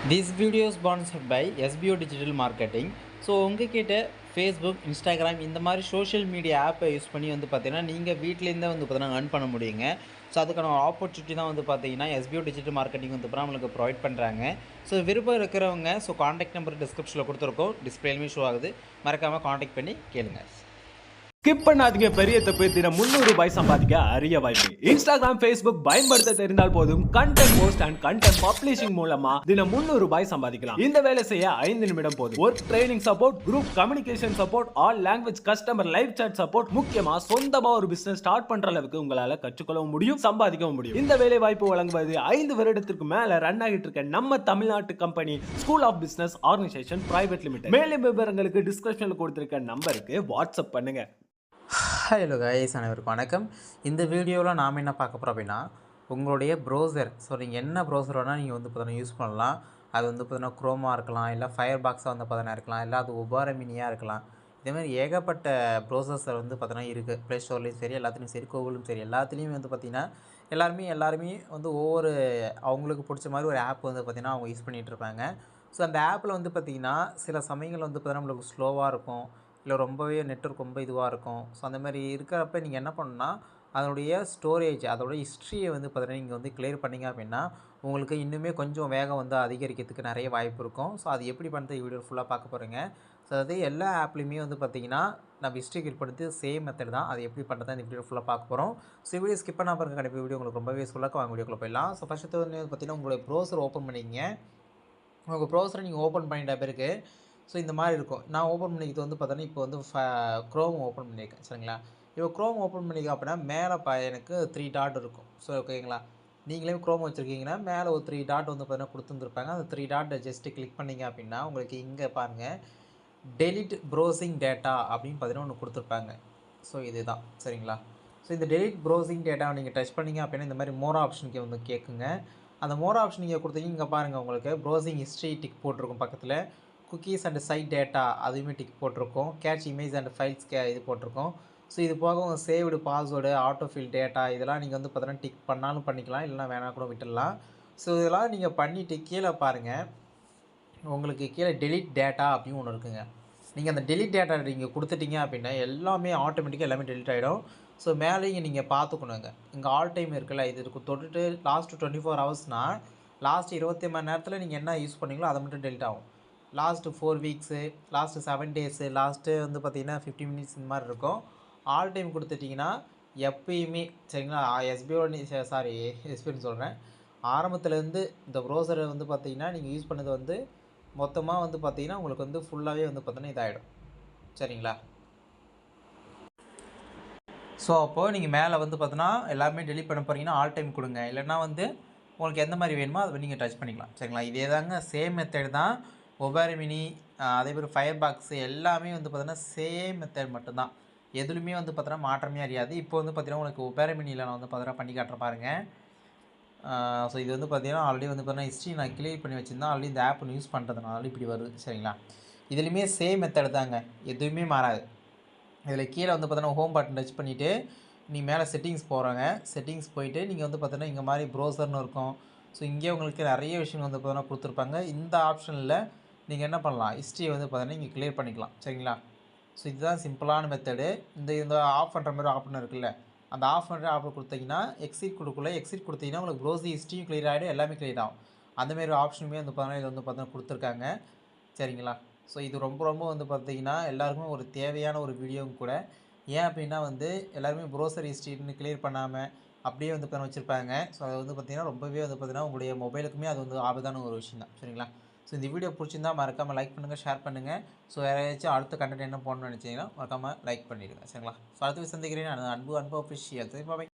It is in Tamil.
This video is sponsored by SBO Digital Marketing. So உங்ககிட்ட ஃபேஸ்புக், இன்ஸ்டாகிராம் இந்த மாதிரி சோஷியல் மீடியா ஆப்பை யூஸ் பண்ணி வந்து பார்த்தீங்கன்னா, நீங்கள் வீட்டிலேருந்தே வந்து பார்த்தீங்கன்னா earn பண்ண முடியுங்க. ஸோ அதுக்கான ஒரு ஆப்பர்ச்சுனிட்டி தான் வந்து பார்த்தீங்கன்னா, SBO டிஜிட்டல் மார்க்கெட்டிங் வந்து பார்த்தீங்கன்னா நம்மளுக்கு ப்ரொவைட் பண்ணுறாங்க. ஸோ விருப்பம் இருக்கிறவங்க காண்டாக்ட் நம்பர் டிஸ்கிரிப்ஷனில் கொடுத்துருக்கோம். டிஸ்பிளேலுமே ஷோ ஆகுது. மறக்காமல் காண்டாக்ட் பண்ணி கேளுங்க. ஸ்கிப் பண்ணாதீங்க. பெரிய தப்பு. தினம் ₹300 சம்பாதிக்க அரிய வாய்ப்பு. இன்ஸ்டாகிராம், ஃபேஸ்புக் பயன்படுத்த தெரிந்தால் போதும். Content post and content publishing மூலமா தினம் ₹300 சம்பாதிக்கலாம். இந்த வேலை செய்ய 5 நிமிடம் போதும். Work training support, group communication support, all language customer live chat support, முக்கியமா சொந்தமா ஒரு பிசினஸ் ஸ்டார்ட் பண்ற அளவுக்கு உங்களால கற்றுக்கொள்ளவும் முடியும், சம்பாதிக்கவும் முடியும். இந்த வேலை வாய்ப்பு வழங்குவது 5 வருடத்திற்கு மேல ரன் ஆகிட்டு இருக்க நம்ம தமிழ்நாட்டு company school of business organisation private limited. மேலும் விவரங்களுக்கு டிஸ்கிரிப்ஷன்ல கொடுத்திருக்க நம்பருக்கு வாட்ஸ்அப் பண்ணுங்க. ஹலோ கைஸ், அனைவருக்கும் வணக்கம். இந்த வீடியோவில் நாம் என்ன பார்க்க போகிறோம் அப்படின்னா, உங்களுடைய ப்ரௌசர். ஸோ நீங்கள் என்ன ப்ரௌசர் வேணால் நீங்கள் வந்து பார்த்தீங்கன்னா யூஸ் பண்ணலாம். அது வந்து பார்த்தீங்கன்னா குரோமாக இருக்கலாம், இல்லை ஃபயர் பாக்ஸாக வந்து பார்த்தீங்கன்னா இருக்கலாம், இல்லை அது ஒபார மினியாக இருக்கலாம். இதேமாதிரி ஏகப்பட்ட ப்ரௌசர்ஸ் வந்து பார்த்தீங்கன்னா இருக்குது. ப்ளே ஸ்டோர்லேயும் சரி, எல்லாத்துலேயும் சரி, கூகுளும் சரி, எல்லாத்துலேயுமே வந்து பார்த்திங்கன்னா எல்லாருமே வந்து ஒவ்வொரு அவங்களுக்கு பிடிச்ச மாதிரி ஒரு ஆப் வந்து பார்த்திங்கன்னா அவங்க யூஸ் பண்ணிகிட்டு இருப்பாங்க. ஸோ அந்த ஆப்பில் வந்து பார்த்திங்கன்னா சில சமயங்கள் வந்து பார்த்தீங்கன்னா நம்மளுக்கு ஸ்லோவாக இருக்கும், இல்லை ரொம்பவே நெட்வொர்க் ரொம்ப இதுவாக இருக்கும். ஸோ அந்த மாதிரி இருக்கிறப்ப நீங்கள் என்ன பண்ணணும்னா, அதனுடைய ஸ்டோரேஜ், அதோட ஹிஸ்ட்ரியை வந்து பார்த்தீங்கன்னா நீங்கள் வந்து கிளியர் பண்ணிங்க அப்படின்னா உங்களுக்கு இன்னுமே கொஞ்சம் வேகம் வந்து அதிகரிக்கிறதுக்கு நிறைய வாய்ப்பு இருக்கும். ஸோ அது எப்படி பண்ணுறது வீடியோ ஃபுல்லாக பார்க்க போகிறீங்க. ஸோ அது எல்லா ஆப்லேயுமே வந்து பார்த்திங்கன்னா நம்ம ஹிஸ்ட்ரி கிரியேட் பண்ணுறது சேம் மெத்தட் தான். அது எப்படி பண்ணுறது இந்த வீடியோ ஃபுல்லாக பார்க்க போகிறோம். ஸோ வீடியோ ஸ்கிப் பண்ணால் பாருங்க, கண்டிப்பாக வீடியோ உங்களுக்கு ரொம்பவே சொல்லாக்க வாங்க வீடியோக்குள்ளே போயிடலாம். ஸோ ஃபஸ்ட்டு வந்து பார்த்திங்கன்னா உங்களுடைய ப்ரௌசர் ஓப்பன் பண்ணிக்கங்க. உங்கள் ப்ரௌசரை நீங்கள் ஓப்பன் பண்ணிட்ட பிறகு ஸோ இந்த மாதிரி இருக்கும். நான் ஓப்பன் பண்ணிக்கிறது வந்து பார்த்தோன்னா இப்போ வந்து க்ரோம் ஓப்பன் பண்ணியிருக்கேன், சரிங்களா. இப்போ க்ரோம் ஓப்பன் பண்ணிக்க அப்படின்னா மேலே எனக்கு 3 டாட் இருக்கும். ஸோ ஓகேங்களா, நீங்களே க்ரோம் வச்சுருக்கீங்கன்னா மேலே ஒரு 3 டாட் வந்து பார்த்தீங்கன்னா கொடுத்துருந்துருப்பாங்க. அந்த 3 டாட்டை ஜஸ்ட்டு கிளிக் பண்ணிங்க அப்படின்னா உங்களுக்கு இங்கே பாருங்கள், டெலிட் ப்ரௌசிங் டேட்டா அப்படின்னு பார்த்தீங்கன்னா ஒன்று கொடுத்துருப்பாங்க. ஸோ இதுதான், சரிங்களா. ஸோ இந்த டெலிட் ப்ரௌசிங் டேட்டாவை நீங்கள் டச் பண்ணிங்க அப்படின்னா இந்த மாதிரி மோர் ஆப்ஷனுக்கு வந்து கேட்குங்க. அந்த மோர் ஆப்ஷன் நீங்கள் கொடுத்தீங்க, இங்கே பாருங்கள் உங்களுக்கு ப்ரௌசிங் ஹிஸ்ட்ரி டிக் போட்டிருக்கும். பக்கத்தில் குக்கீஸ் அண்ட் சைட் டேட்டா அதுவுமே டிக் போட்டிருக்கோம். கேட்ச் இமேஜ் அண்ட் ஃபைல்ஸ் இது போட்டிருக்கோம். ஸோ இது போக உங்கள் சேவ்டு பாஸ்வேர்டு, ஆட்டோஃபில் டேட்டா இதெல்லாம் நீங்கள் வந்து பார்த்தீங்கன்னா டிக் பண்ணாலும் பண்ணிக்கலாம், இல்லைனா வேணால் கூட விட்டுடலாம். ஸோ இதெல்லாம் நீங்கள் பண்ணிவிட்டு கீழே பாருங்கள், உங்களுக்கு கீழே டெலிட் டேட்டா அப்படின்னு ஒன்று இருக்குங்க. நீங்கள் அந்த டெலிட் டேட்டா நீங்கள் கொடுத்துட்டீங்க அப்படின்னா எல்லாமே ஆட்டோமேட்டிக்காக எல்லாமே டெலிட் ஆகிடும். ஸோ மேலேயும் நீங்கள் பார்த்துக்கணுங்க, இங்கே ஆல் டைம் இருக்குல்ல, இது இருக்கும் தொட்டுட்டு லாஸ்ட்டு 24 ஹவர்ஸ்னால் லாஸ்ட் 24 மணி நேரத்தில் நீங்கள் என்ன யூஸ் பண்ணீங்களோ அதை மட்டும் டெலிட் ஆகும். Last 4 weeks, last 7 days, last வந்து பார்த்திங்கன்னா 50 மினிட்ஸ் இந்த மாதிரி இருக்கும். ஆல் டைம் கொடுத்துட்டிங்கன்னா எப்பயுமே, சரிங்களா. எஸ்பின்னு சொல்கிறேன், ஆரம்பத்துலேருந்து இந்த ப்ரௌசரை வந்து பார்த்திங்கன்னா நீங்கள் யூஸ் பண்ணது வந்து மொத்தமாக வந்து பார்த்திங்கன்னா உங்களுக்கு வந்து ஃபுல்லாகவே வந்து பார்த்தீங்கன்னா இதாகிடும், சரிங்களா. ஸோ அப்போது நீங்கள் மேலே வந்து பார்த்தோன்னா எல்லாமே டெலிட் பண்ண போகிறீங்கன்னா ஆல் டைம் கொடுங்க, இல்லைன்னா வந்து உங்களுக்கு எந்த மாதிரி வேணுமோ அதை நீங்கள் டச் பண்ணிக்கலாம், சரிங்களா. இதே தாங்க சேம் மெத்தட் தான். ஒபாரி மினி அதே மாதிரி ஃபயர் பாக்ஸு எல்லாமே வந்து பார்த்தோன்னா சேம் மெத்தட் மட்டும்தான். எதுலையுமே வந்து பார்த்தோன்னா மாற்றமே அறியாது. இப்போ வந்து பார்த்தீங்கன்னா உங்களுக்கு ஒபாரி மினியில் நான் வந்து பார்த்தோன்னா பண்ணி காட்டுற பாருங்கள். ஸோ இது வந்து பார்த்தீங்கன்னா ஆல்ரெடி வந்து பார்த்தீங்கன்னா ஹிஸ்ட்ரி நான் கிளியர் பண்ணி வச்சுருந்தேன். ஆல்ரெடி இந்த ஆப் யூஸ் பண்ணுறதுனால இப்படி வருது, சரிங்களா. இதுலேயுமே சேம் மெத்தட் தாங்க, எதுவுமே மாறாது. இதில் கீழே வந்து பார்த்தீங்கன்னா ஹோம் பட்டன் டச் பண்ணிவிட்டு நீங்கள் மேலே செட்டிங்ஸ் போகிறாங்க. செட்டிங்ஸ் போயிட்டு நீங்கள் வந்து பார்த்தீங்கன்னா இங்கே மாதிரி ப்ரௌசர்னு இருக்கும். ஸோ இங்கே உங்களுக்கு நிறைய விஷயம் வந்து பார்த்தீங்கன்னா கொடுத்துருப்பாங்க. இந்த ஆப்ஷனில் நீங்கள் என்ன பண்ணலாம், ஹிஸ்ட்ரியை வந்து பார்த்தீங்கன்னா இங்கே கிளியர் பண்ணிக்கலாம், சரிங்களா. ஸோ இதுதான் சிம்பிளான மெத்தடு. இந்த ஆஃப் பண்ணுற மாதிரி ஆப்ஷன் இருக்குல்ல, அந்த ஆஃப் பண்ணுற ஆப்ஷன் கொடுத்தீங்கன்னா எக்ஸிட் கொடுத்தீங்கன்னா உங்களுக்கு ப்ரௌசிங் ஹிஸ்ட்ரியும் கிளியர் ஆகிடும், எல்லாமே கிளியர் ஆகும். அந்தமாரி ஆப்ஷனுமே வந்து பார்த்தீங்கன்னா இது வந்து பார்த்தீங்கன்னா கொடுத்துருக்காங்க, சரிங்களா. ஸோ இது ரொம்ப வந்து பார்த்திங்கன்னா எல்லாருக்குமே ஒரு தேவையான ஒரு வீடியோவும் கூட. ஏன் அப்படின்னா வந்து எல்லாருமே ப்ரௌசர் ஹிஸ்ட்ரின்னு கிளியர் பண்ணாமல் அப்படியே வந்து பார்த்தீங்கன்னா வச்சுருப்பாங்க. ஸோ அது வந்து பார்த்திங்கன்னா ரொம்பவே வந்து பார்த்திங்கன்னா உங்களுடைய மொபைலுக்குமே அது வந்து ஆபத்தான ஒரு விஷயம் தான், சரிங்களா. ஸோ இந்த வீடியோ பிடிச்சிருந்தால் மறக்காமல் லைக் பண்ணுங்கள், ஷேர் பண்ணுங்கள். ஸோ வேறு ஏதாச்சும் அடுத்த கண்டென்ட் என்ன போடணும்னு நினச்சிங்கன்னா மறக்காமல் லைக் பண்ணிவிடுங்க, சரிங்களா. ஸோ அடுத்து சந்திக்கிறேன். அன்பு அஃபிஷியல். பாய்.